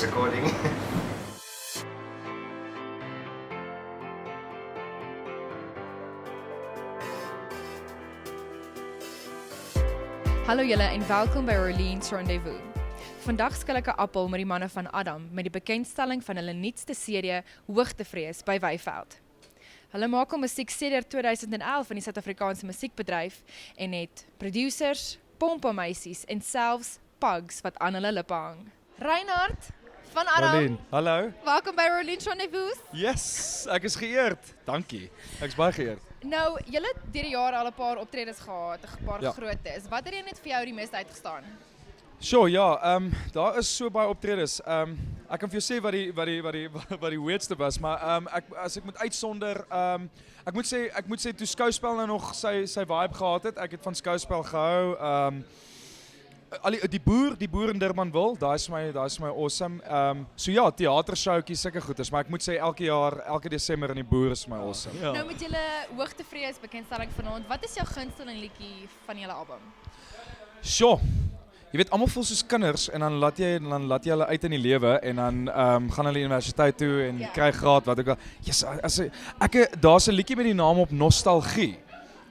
voice recording. Hallo julle en welkom by Orleans Rendezvous. Vandag skil ek 'n appel met die manne van Adam met die bekendstelling van hulle nuutste serie Hoogtevrees by Weyveld. Hulle maak al musiek sedert 2011 in die Suid-Afrikaanse musiekbedryf en het producers, pompemeisies en selfs pugs wat aan hulle lippe hang. Reinhard van Adam, Rolien, hallo. welkom by Orleans Rendezvous. Yes, ek is geëerd. Dankie. Ek is baie geëerd. Nou, julle het deur die jare al 'n paar optredes gehad, 'n paar Ja. grootes. Wat het net vir jou die meeste uitgestaan? Sure, ja, daar is so baie optredes. Ek kan vir jou sê wat die weirdste was, maar as ek moet uitsonder, ek moet sê toe skouspel nou nog sy vibe gehad het. Ek het van skouspel gehou. Die boer in Durbanville, daai is my awesome. So ja, teatershowtjies, sulke goeders, maar ek moet sê elke Desember in die boer is my awesome. Ja. Nou met julle Hoogtevrees bekendstelling vanaand, wat is jou gunsteling liedjie van julle album? Sure. Jy weet, almal voel soos kinders en dan laat jy hulle uit in die lewe en dan gaan hulle universiteit toe en kry graad wat ook al. Yes, daar's 'n liedjie met die naam op Nostalgie.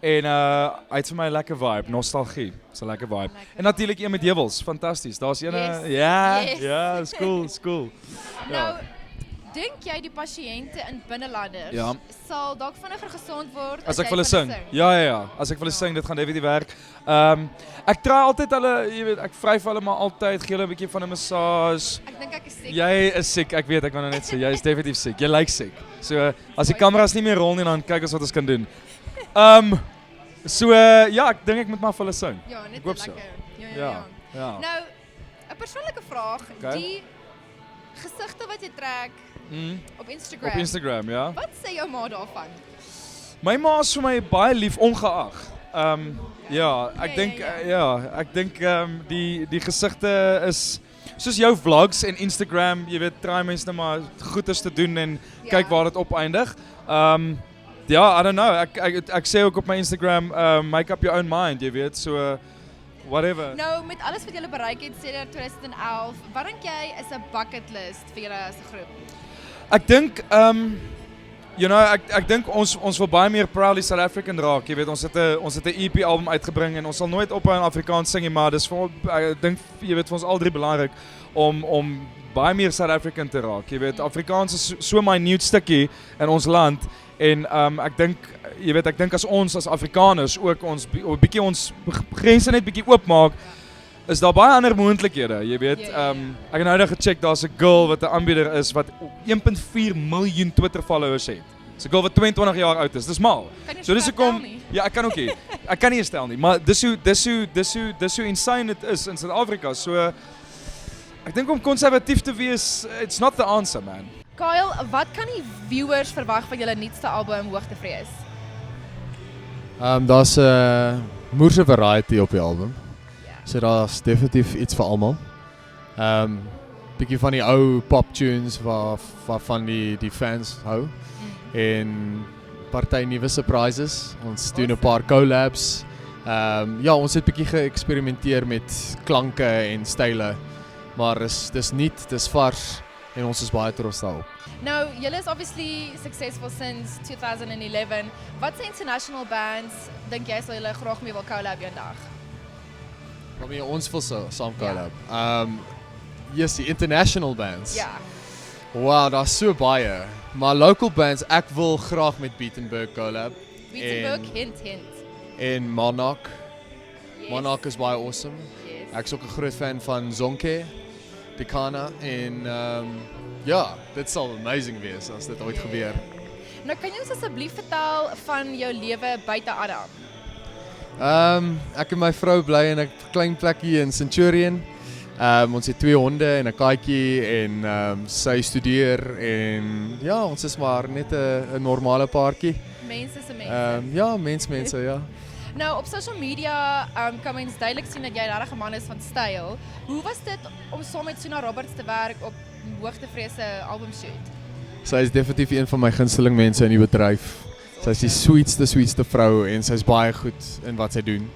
En hy het vir my 'n lekker vibe, Nostalgie. Dis 'n lekker vibe. En natuurlik een met Jewels, fantasties. Daar's een ja, is cool. Nou, dink jy die pasiënte in binnelanders sal dalk vinniger gesond word as ek vir hulle sing? Ja. As ek vir hulle sing, dit gaan definitief werk. Ek try altyd hulle, jy weet, ek vryf hulle maar altyd, gee hulle 'n bietjie van 'n massage. Ek dink ek is siek. Jy is siek, ek weet, ek wou nou net sê, jy is definitief siek. Jy lyk siek. So, as die kameras nie meer rol nie, dan kyk ons wat ons kan doen. Ja, ek dink ek moet maar vir hulle sing. Ja, net Ek hoop lekker. so. Ja. Ja. Nou, 'n persoonlike vraag, Okay. die gesigte wat jy trek op Instagram. Op Instagram, ja. Wat sê jou ma daarvan? My ma is vir my baie lief ongeag. Ek dink die gesigte is soos jou vlogs en Instagram, jy weet, try mense nou maar goeders te doen en kyk waar dit opeindig. I don't know. Ek sê ook op my Instagram, make up your own mind, jy weet, so whatever. Nou, met alles wat julle bereik het sedert 2011, wat dink jy is 'n bucket list vir julle as 'n groep? Ek dink ek dink ons wil baie meer proudly South African raak. Jy weet, ons het 'n EP album uitgebring en ons sal nooit ophou in Afrikaans sing nie, maar dis ek dink jy weet vir ons al drie belangrik om baie meer South African te raak. Jy weet, Afrikaans is so minute stukkie in ons land en ek dink as ons as Afrikaners ook ons bietjie ons grense net bietjie oopmaak, is daar baie ander moontlikhede, jy weet. Ek het nou net gecheck, daar's 'n girl wat 'n aanbieder is wat 1.4 miljoen Twitter followers het. Dis 'n girl wat 22 jaar oud is. Dis mal. So dis hoekom ek kan ook nie. Ek kan nie eens tel nie, maar dis hoe insane dit is in Suid-Afrika. So ek dink om konservatief te wees, it's not the answer, man. Kyle, wat kan die viewers verwag van julle nuutste album Hoogtevrees? Daar's 'n moerse variety op die album. So daar's definitief iets vir almal. Bietjie van die ou pop tunes waarvan die fans hou. En party nuwe surprises. Ons doen 'n paar collabs. Ons het bietjie geëksperimenteer met klanke en style. Maar dis nuut, dis vars en ons is baie trots daarop. Nou, julle is obviously successful since 2011. Wat se international bands dink jy sal julle graag mee wil collab eendag? Waarmee ons wil saam collab. Yes, die international bands. Ja. Wow, daar's so baie. Maar local bands, ek wil graag met Beatenburg collab. Beatenburg, hint. En Monarch. Yes. Monarch is baie awesome. Yes. Ek is ook 'n groot fan van Zonke, Dekana en dit sal amazing wees as dit ooit gebeur. Nou, kan jy ons asseblief vertel van jou lewe buite Adam? Ek en my vrou bly in 'n klein plekkie in Centurion. Ons het 2 honde en 'n katjie en sy studeer en ja, ons is maar net 'n normale paartjie. Mense se mense. Ja, mense, ja. Nou, op social media kan mens duidelik sien dat jy regtig 'n man is van styl. Hoe was dit om saam met Suna Roberts te werk op Hoogtevrees se albumshoot? Sy is definitief een van my gunsteling mense in die bedryf. Sy is die sweetste vrou en sy is baie goed in wat sy doen.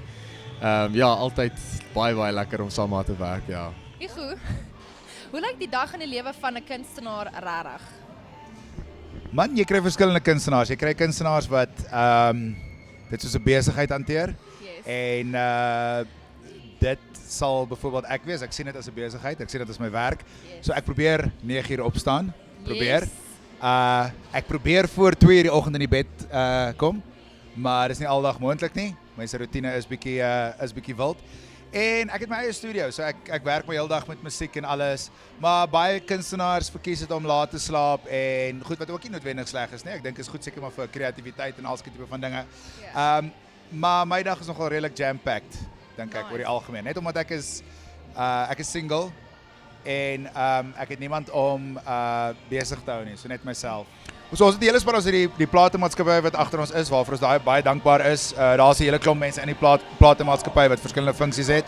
Altyd baie lekker om saam te werk, ja. Igu, Hoe lyk die dag in die lewe van 'n kunstenaar regtig? Man, jy kry verskillende kunstenaars. Jy kry kunstenaars wat dit soos 'n besigheid hanteer. Yes. En dit sal byvoorbeeld ek wees. Ek sien dit as 'n besigheid. Ek sien dit as my werk. Yes. So ek probeer 9 uur opstaan. Probeer. Yes. Ek probeer voor 2 uur die oggend in die bed kom, maar dis nie aldag moontlik nie. My routine is bietjie wild. En ek het my eie studio, so ek werk my hele dag met musiek en alles. Maar baie kunstenaars verkies dit om laat te slaap en goed wat ook nie noodwendig sleg is nie. Ek dink is goed seker maar vir kreatiwiteit en al sulke tipe van dinge. Maar my dag is nogal redelik jam-packed, dink ek oor die algemeen. Net omdat ek is single en ek het niemand om besig te hou nie, so net myself. So ons het die hele span, ons het die platemaatskappy wat agter ons is, waarvoor ons baie dankbaar is. Daar's 'n hele klomp mense in die platemaatskappy wat verskillende funksies het.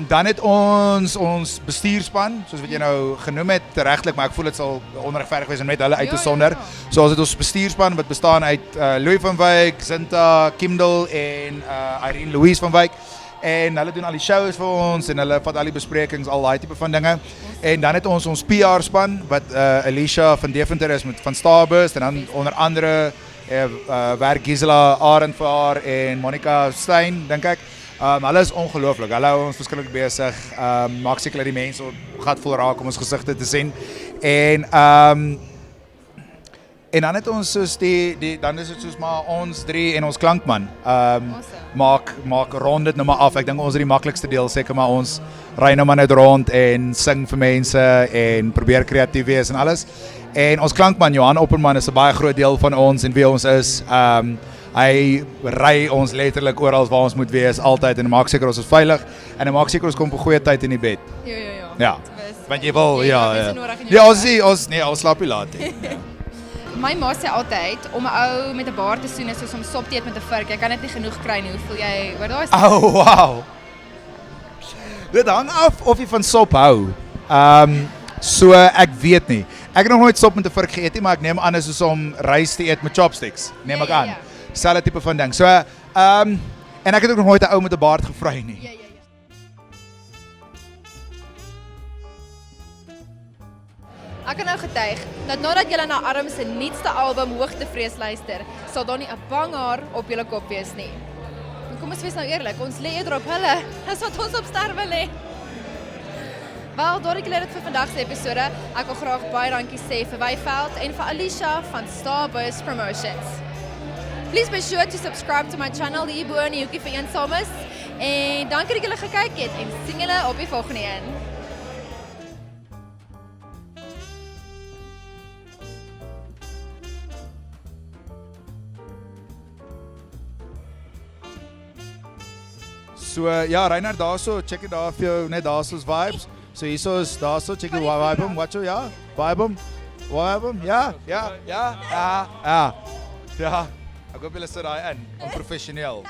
Dan het ons bestuurspan, soos wat jy nou genoem het, regtelik, maar ek voel dit sal onregverdig wees om net hulle uit te sonder. So ons het ons bestuurspan wat bestaan uit Louis van Wyk, Zinta, Kimdel en Irene Louise van Wyk. En hulle doen al die shows vir ons en hulle vat al die besprekings, al daai tipe van dinge. En dan het ons PR span wat Alicia van Deventer is van Starburst en dan onder andere werk Gisela Arend vir haar en Monica Stein, dink ek. Hulle is ongelooflik. Hulle hou ons verskriklik besig. Maak seker dat die mense gat vol raak om ons gesigte te sien. En dan het ons soos dan is dit soos maar ons 3 en ons klankman. Maak rond dit nou maar af. Ek dink ons is die maklikste deel, seker maar ons ry nou maar net rond en sing vir mense en probeer kreatief wees en alles. En ons klankman Johan Opperman is 'n baie groot deel van ons en wie ons is. Hy ry ons letterlik oral waar ons moet wees altyd en maak seker ons is veilig en hy maak seker ons kom op 'n goeie tyd in die bed. Ja. Want jy wil ons slaap nie laat nie. My ma sê altyd om 'n ou met 'n baard te soen is soos om sop te eet met 'n vurk. Jy kan net nie genoeg kry nie. Hoe voel jy oor daai? Oh, wow. Dit hang af of jy van sop hou. So ek weet nie. Ek het nog nooit sop met 'n vurk geëet nie, maar ek neem aan is soos om rys te eet met chopsticks. Neem ek aan. Selfde tipe van ding. So en ek het ook nog nooit 'n ou met 'n baard gevry nie. Ja. Ek kan nou getuig dat nadat julle na Adam se nuutste album Hoogtevrees luister, sal daar nie 'n bang haar op julle kop wees nie. Kom ons wees nou eerlik, ons lê eerder op hulle as wat ons op sterwe lê. Wel, daar het julle dit vir vandag se episode. Ek wil graag baie dankie sê vir Wyveld en vir Alicia van Starburst Promotions. Please be sure to subscribe to my channel hier bo in die hoekie vir eensames. En dankie dat julle gekyk het en sien julle op die volgende een. So ja, Reinhard daarso, check dit daar vir jou net daarso's vibes. So hierso is daarso, check die vibe hom, watch ja, vibe hom. Ja. Ja. Ek hoop julle sit daai in, onprofessioneel.